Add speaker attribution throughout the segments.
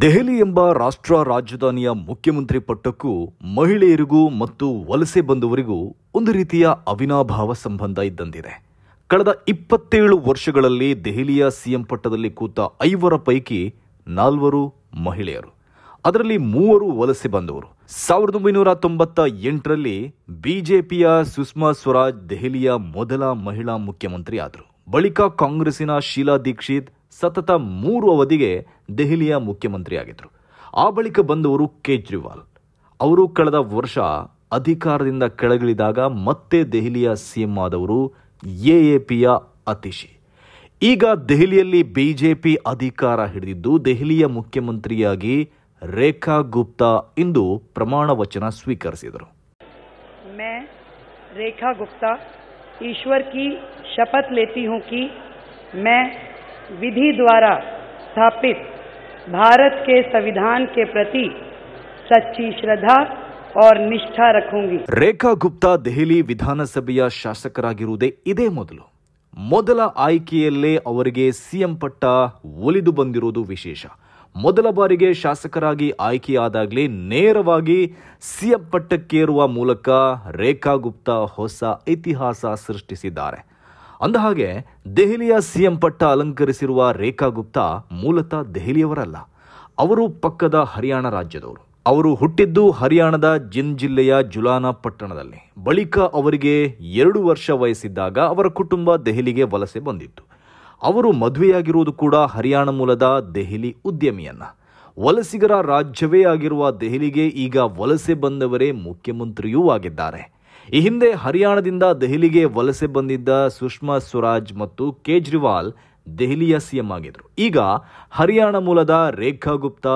Speaker 1: ದೆಹಲಿ ಎಂಬ ರಾಷ್ಟ್ರ ರಾಜಧಾನಿಯ ಮುಖ್ಯಮಂತ್ರಿ ಪಟ್ಟಕ್ಕೂ ಮಹಿಳೆಯರಿಗೂ ಮತ್ತು ವಲಸೆ ಬಂದವರಿಗೂ ಒಂದು ರೀತಿಯ ಅವಿನಾಭಾವ ಸಂಬಂಧ ಇದ್ದಂತಿದೆ. ಕಳೆದ 27 ವರ್ಷಗಳಲ್ಲಿ ದೆಹಲಿಯ ಸಿಎಂ ಪಟ್ಟದಲ್ಲಿ ಕೂತ 5 ಪೈಕಿ 4 ಮಹಿಳೆಯರು, ಅದರಲ್ಲಿ 3 ವಲಸೆ ಬಂದವರು. 1998ರಲ್ಲಿ ಬಿಜೆಪಿಯ ಸುಷ್ಮಾ ಸ್ವರಾಜ್ ದೆಹಲಿಯ ಮೊದಲ ಮಹಿಳಾ ಮುಖ್ಯಮಂತ್ರಿ ಆದರು. ಬಳಿಕ ಕಾಂಗ್ರೆಸ್ಸಿನ ಶೀಲಾ ದೀಕ್ಷಿತ್ ಸತತ 3 ಅವಧಿಗೆ ದೆಹಲಿಯ ಮುಖ್ಯಮಂತ್ರಿಯಾಗಿದ್ದರು. ಆ ಬಳಿಕ ಬಂದವರು ಕೇಜ್ರಿವಾಲ್. ಅವರು ಕಳೆದ ವರ್ಷ ಅಧಿಕಾರದಿಂದ ಕೆಳಗಿಳಿದಾಗ ಮತ್ತೆ ದೆಹಲಿಯ ಸಿಎಂ ಆದವರು ಎಎಪಿಯ ಅತಿಶಿ. ಈಗ ದೆಹಲಿಯಲ್ಲಿ ಬಿಜೆಪಿ ಅಧಿಕಾರ ಹಿಡಿದಿದ್ದು ದೆಹಲಿಯ ಮುಖ್ಯಮಂತ್ರಿಯಾಗಿ ರೇಖಾ ಗುಪ್ತಾ ಇಂದು ಪ್ರಮಾಣ ವಚನ ಸ್ವೀಕರಿಸಿದರು.
Speaker 2: मैं रेखा गुप्ता ईश्वर की शपथ लेती हूं कि मैं विधि द्वारा स्थापित भारत के संविधान के प्रति सच्ची श्रद्धा और निष्ठा रखूंगी.
Speaker 1: ರೇಖಾ ಗುಪ್ತಾ ದೆಹಲಿ ವಿಧಾನಸಭೆಯ ಶಾಸಕರಾಗಿರುವುದೇ ಇದೇ ಮೊದಲ ಆಯ್ಕೆಯಲ್ಲೇ ಅವರಿಗೆ ಸಿಎಂ ಪಟ್ಟ ಒಲಿದು ಬಂದಿರುವುದು ವಿಶೇಷ. ಮೊದಲ ಬಾರಿಗೆ ಶಾಸಕರಾಗಿ ಆಯ್ಕೆಯಾದಾಗಲೇ ನೇರವಾಗಿ ಸಿಎಂ ಪಟ್ಟಕ್ಕೇರುವ ಮೂಲಕ ರೇಖಾ ಗುಪ್ತಾ ಹೊಸ ಇತಿಹಾಸ ಸೃಷ್ಟಿಸಿದ್ದಾರೆ. ಅಂದಹಾಗೆ ದೆಹಲಿಯ ಸಿಎಂ ಪಟ್ಟ ಅಲಂಕರಿಸಿರುವ ರೇಖಾ ಗುಪ್ತಾ ಮೂಲತಃ ದೆಹಲಿಯವರಲ್ಲ, ಅವರು ಪಕ್ಕದ ಹರಿಯಾಣ ರಾಜ್ಯದವರು. ಅವರು ಹುಟ್ಟಿದ್ದು ಹರಿಯಾಣದ ಜಿಂದ್ ಜಿಲ್ಲೆಯ ಜುಲಾನಾ ಪಟ್ಟಣದಲ್ಲಿ. ಬಳಿಕ ಅವರಿಗೆ 2 ವರ್ಷ ವಯಸ್ಸಿದ್ದಾಗ ಅವರ ಕುಟುಂಬ ದೆಹಲಿಗೆ ವಲಸೆ ಬಂದಿತ್ತು. ಅವರು ಮದುವೆಯಾಗಿರುವುದು ಕೂಡ ಹರಿಯಾಣ ಮೂಲದ ದೆಹಲಿ ಉದ್ಯಮಿಯನ್ನ. ವಲಸಿಗರ ರಾಜ್ಯವೇ ಆಗಿರುವ ದೆಹಲಿಗೆ ಈಗ ವಲಸೆ ಬಂದವರೇ ಮುಖ್ಯಮಂತ್ರಿಯೂ ಆಗಿದ್ದಾರೆ. ಈ ಹಿಂದೆ ಹರಿಯಾಣದಿಂದ ದೆಹಲಿಗೆ ವಲಸೆ ಬಂದಿದ್ದ ಸುಷ್ಮಾ ಸ್ವರಾಜ್ ಮತ್ತು ಕೇಜ್ರಿವಾಲ್ ದೆಹಲಿಯ ಸಿಎಂ ಆಗಿದ್ರು. ಈಗ ಹರಿಯಾಣ ಮೂಲದ ರೇಖಾ ಗುಪ್ತಾ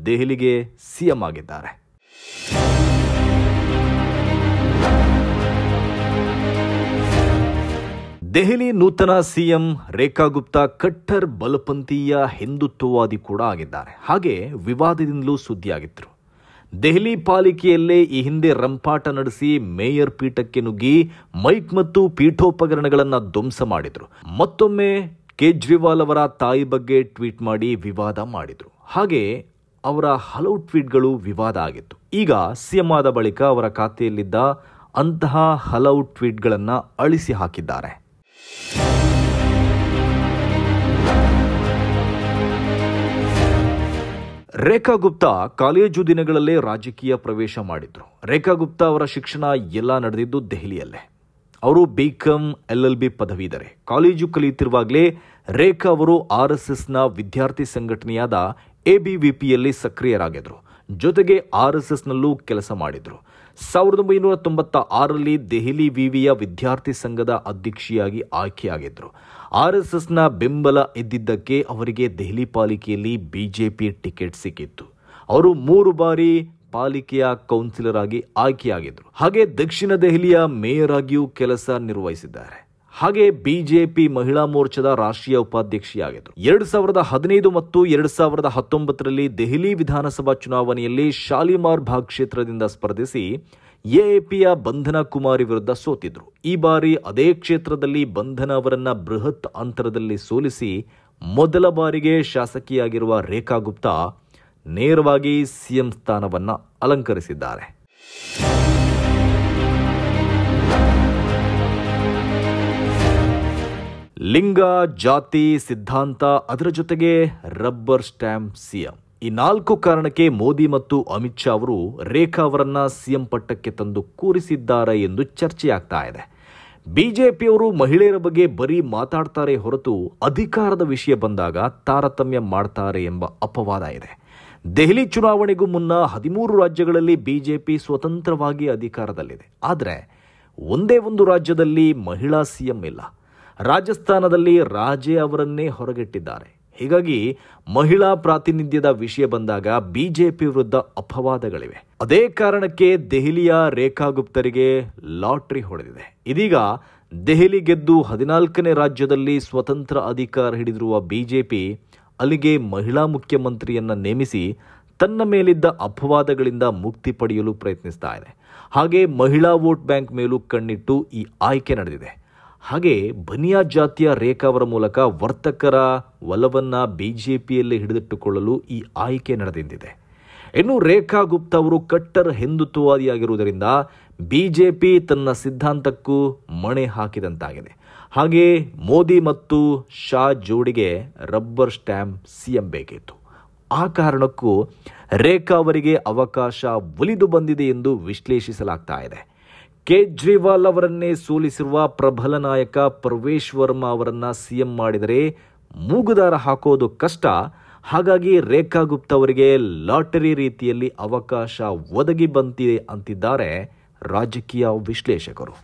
Speaker 1: ದೆಹಲಿಗೆ ಸಿಎಂ ಆಗಿದ್ದಾರೆ. ದೆಹಲಿ ನೂತನ ಸಿಎಂ ರೇಖಾ ಗುಪ್ತಾ ಕಟ್ಟರ್ ಬಲಪಂಥೀಯ ಹಿಂದುತ್ವವಾದಿ ಕೂಡ ಆಗಿದ್ದಾರೆ. ಹಾಗೆ ವಿವಾದದಿಂದಲೂ ಸುದ್ದಿಯಾಗಿದ್ರು. ದೆಹಲಿ ಪಾಲಿಕೆಯಲ್ಲೇ ಈ ಹಿಂದೆ ರಂಪಾಟ ನಡೆಸಿ ಮೇಯರ್ ಪೀಠಕ್ಕೆ ನುಗ್ಗಿ ಮೈಕ್ ಮತ್ತು ಪೀಠೋಪಕರಣಗಳನ್ನು ಧ್ವಂಸ ಮಾಡಿದ್ರು. ಮತ್ತೊಮ್ಮೆ ಕೇಜ್ರಿವಾಲ್ ಅವರ ತಾಯಿ ಬಗ್ಗೆ ಟ್ವೀಟ್ ಮಾಡಿ ವಿವಾದ ಮಾಡಿದ್ರು. ಹಾಗೆ ಅವರ ಹಲವು ಟ್ವೀಟ್ಗಳು ವಿವಾದ ಆಗಿತ್ತು. ಈಗ ಸಿಎಂ ಆದ ಬಳಿಕ ಅವರ ಖಾತೆಯಲ್ಲಿದ್ದ ಅಂತಹ ಹಲವು ಟ್ವೀಟ್ಗಳನ್ನು ಅಳಿಸಿ ಹಾಕಿದ್ದಾರೆ. ರೇಖಾ ಗುಪ್ತಾ ಕಾಲೇಜು ದಿನಗಳಲ್ಲೇ ರಾಜಕೀಯ ಪ್ರವೇಶ ಮಾಡಿದ್ರು. ರೇಖಾ ಗುಪ್ತಾ ಅವರ ಶಿಕ್ಷಣ ಎಲ್ಲ ನಡೆದಿದ್ದು ದೆಹಲಿಯಲ್ಲೇ. ಅವರು ಬಿಕಾಂ LLB ಪದವೀಧರೆ. ಕಾಲೇಜು ಕಲಿಯುತ್ತಿರುವಾಗಲೇ ರೇಖಾ ಅವರು RSSನ ವಿದ್ಯಾರ್ಥಿ ಸಂಘಟನೆಯಾದ ABVPಯಲ್ಲಿ ಸಕ್ರಿಯರಾಗಿದ್ರು. ಜೊತೆಗೆ RSSನಲ್ಲೂ ಕೆಲಸ ಮಾಡಿದ್ರು. 1996ರಲ್ಲಿ ದೆಹಲಿ ವಿವಿಯ ವಿದ್ಯಾರ್ಥಿ ಸಂಘದ ಅಧ್ಯಕ್ಷಿಯಾಗಿ ಆಯ್ಕೆಯಾಗಿದ್ರು. RSSನ ಬೆಂಬಲ ಇದ್ದಿದ್ದಕ್ಕೆ ಅವರಿಗೆ ದೆಹಲಿ ಪಾಲಿಕೆಯಲ್ಲಿ ಬಿಜೆಪಿ ಟಿಕೆಟ್ ಸಿಕ್ಕಿತ್ತು. ಅವರು 3 ಬಾರಿ ಪಾಲಿಕೆಯ ಕೌನ್ಸಿಲರ್ ಆಗಿ ಆಯ್ಕೆಯಾಗಿದ್ರು. ಹಾಗೆ ದಕ್ಷಿಣ ದೆಹಲಿಯ ಮೇಯರ್ ಆಗಿಯೂ ಕೆಲಸ ನಿರ್ವಹಿಸಿದ್ದಾರೆ. ಹಾಗೆ ಬಿಜೆಪಿ ಮಹಿಳಾ ಮೋರ್ಚಾದ ರಾಷ್ಟ್ರೀಯ ಉಪಾಧ್ಯಕ್ಷಿಯಾಗಿದ್ರು. 2015 ಮತ್ತು 2019ರಲ್ಲಿ ದೆಹಲಿ ವಿಧಾನಸಭಾ ಚುನಾವಣೆಯಲ್ಲಿ ಶಾಲಿಮಾರ್ ಬಾಗ್ ಕ್ಷೇತ್ರದಿಂದ ಸ್ಪರ್ಧಿಸಿ ಎಎಪಿಯ ಬಂಧನ ಕುಮಾರಿ ವಿರುದ್ಧ ಸೋತಿದ್ರು. ಈ ಬಾರಿ ಅದೇ ಕ್ಷೇತ್ರದಲ್ಲಿ ಬಂಧನ ಅವರನ್ನ ಬೃಹತ್ ಅಂತರದಲ್ಲಿ ಸೋಲಿಸಿ ಮೊದಲ ಬಾರಿಗೆ ಶಾಸಕಿಯಾಗಿರುವ ರೇಖಾ ಗುಪ್ತಾ ನೇರವಾಗಿ ಸಿಎಂ ಸ್ಥಾನವನ್ನ ಅಲಂಕರಿಸಿದ್ದಾರೆ. ಲಿಂಗ, ಜಾತಿ, ಸಿದ್ಧಾಂತ, ಅದರ ಜೊತೆಗೆ ರಬ್ಬರ್ ಸ್ಟ್ಯಾಂಪ್ ಸಿಎಂ. ಈ 4 ಕಾರಣಕ್ಕೆ ಮೋದಿ ಮತ್ತು ಅಮಿತ್ ಶಾ ಅವರು ರೇಖಾ ಅವರನ್ನ ಸಿಎಂ ಪಟ್ಟಕ್ಕೆ ತಂದು ಕೂರಿಸಿದ್ದಾರೆ ಎಂದು ಚರ್ಚೆಯಾಗ್ತಾ ಇದೆ. ಬಿಜೆಪಿಯವರು ಮಹಿಳೆಯರ ಬಗ್ಗೆ ಬರೀ ಮಾತಾಡ್ತಾರೆ ಹೊರತು ಅಧಿಕಾರದ ವಿಷಯ ಬಂದಾಗ ತಾರತಮ್ಯ ಮಾಡ್ತಾರೆ ಎಂಬ ಅಪವಾದ ಇದೆ. ದೆಹಲಿ ಚುನಾವಣೆಗೂ ಮುನ್ನ 13 ರಾಜ್ಯಗಳಲ್ಲಿ ಬಿಜೆಪಿ ಸ್ವತಂತ್ರವಾಗಿ ಅಧಿಕಾರದಲ್ಲಿದೆ. ಆದರೆ ಒಂದೇ ಒಂದು ರಾಜ್ಯದಲ್ಲಿ ಮಹಿಳಾ ಸಿಎಂ ಇಲ್ಲ. ರಾಜಸ್ಥಾನದಲ್ಲಿ ರಾಜೆ ಅವರನ್ನೇ ಹೊರಗಿಟ್ಟಿದ್ದಾರೆ. ಹೀಗಾಗಿ ಮಹಿಳಾ ಪ್ರಾತಿನಿಧ್ಯದ ವಿಷಯ ಬಂದಾಗ ಬಿಜೆಪಿ ವಿರುದ್ಧ ಅಪವಾದಗಳಿವೆ. ಅದೇ ಕಾರಣಕ್ಕೆ ದೆಹಲಿಯ ರೇಖಾ ಗುಪ್ತರಿಗೆ ಲಾಟರಿ ಹೊಡೆದಿದೆ. ಇದೀಗ ದೆಹಲಿ ಗೆದ್ದು 14ನೇ ರಾಜ್ಯದಲ್ಲಿ ಸ್ವತಂತ್ರ ಅಧಿಕಾರ ಹಿಡಿದಿರುವ ಬಿಜೆಪಿ ಅಲ್ಲಿಗೆ ಮಹಿಳಾ ಮುಖ್ಯಮಂತ್ರಿಯನ್ನ ನೇಮಿಸಿ ತನ್ನ ಮೇಲಿದ್ದ ಅಪವಾದಗಳಿಂದ ಮುಕ್ತಿ ಪಡೆಯಲು ಪ್ರಯತ್ನಿಸ್ತಾ ಇದೆ. ಹಾಗೆ ಮಹಿಳಾ ವೋಟ್ ಬ್ಯಾಂಕ್ ಮೇಲೂ ಕಣ್ಣಿಟ್ಟು ಈ ಆಯ್ಕೆ ನಡೆದಿದೆ. ಹಾಗೆ ಬನಿಯಾ ಜಾತಿಯ ರೇಖಾ ಅವರ ಮೂಲಕ ವರ್ತಕರ ಒಲವನ್ನು ಬಿಜೆಪಿಯಲ್ಲಿ ಹಿಡಿದಿಟ್ಟುಕೊಳ್ಳಲು ಈ ಆಯ್ಕೆ ನಡೆದಿದೆ. ಇನ್ನು ರೇಖಾ ಗುಪ್ತಾ ಅವರು ಕಟ್ಟರ್ ಹಿಂದುತ್ವವಾದಿಯಾಗಿರುವುದರಿಂದ ಬಿಜೆಪಿ ತನ್ನ ಸಿದ್ಧಾಂತಕ್ಕೂ ಮಣೆ ಹಾಕಿದಂತಾಗಿದೆ. ಹಾಗೆ ಮೋದಿ ಮತ್ತು ಶಾ ಜೋಡಿಗೆ ರಬ್ಬರ್ ಸ್ಟ್ಯಾಂಪ್ ಸಿಎಂ ಬೇಕಿತ್ತು. ಆ ಕಾರಣಕ್ಕೂ ರೇಖಾ ಅವರಿಗೆ ಅವಕಾಶ ಒಲಿದು ಬಂದಿದೆ ಎಂದು ವಿಶ್ಲೇಷಿಸಲಾಗ್ತಾ ಇದೆ. ಕೇಜ್ರಿವಾಲ್ ಅವರನ್ನೇ ಸೋಲಿಸಿರುವ ಪ್ರಬಲ ನಾಯಕ ಪರ್ವೇಶ್ ವರ್ಮಾ ಅವರನ್ನ ಸಿಎಂ ಮಾಡಿದರೆ ಮೂಗುದಾರ ಹಾಕೋದು ಕಷ್ಟ. ಹಾಗಾಗಿ ರೇಖಾ ಗುಪ್ತಾ ಅವರಿಗೆ ಲಾಟರಿ ರೀತಿಯಲ್ಲಿ ಅವಕಾಶ ಒದಗಿ ಬಂದಿದೆ ಅಂತಿದ್ದಾರೆ ರಾಜಕೀಯ ವಿಶ್ಲೇಷಕರು.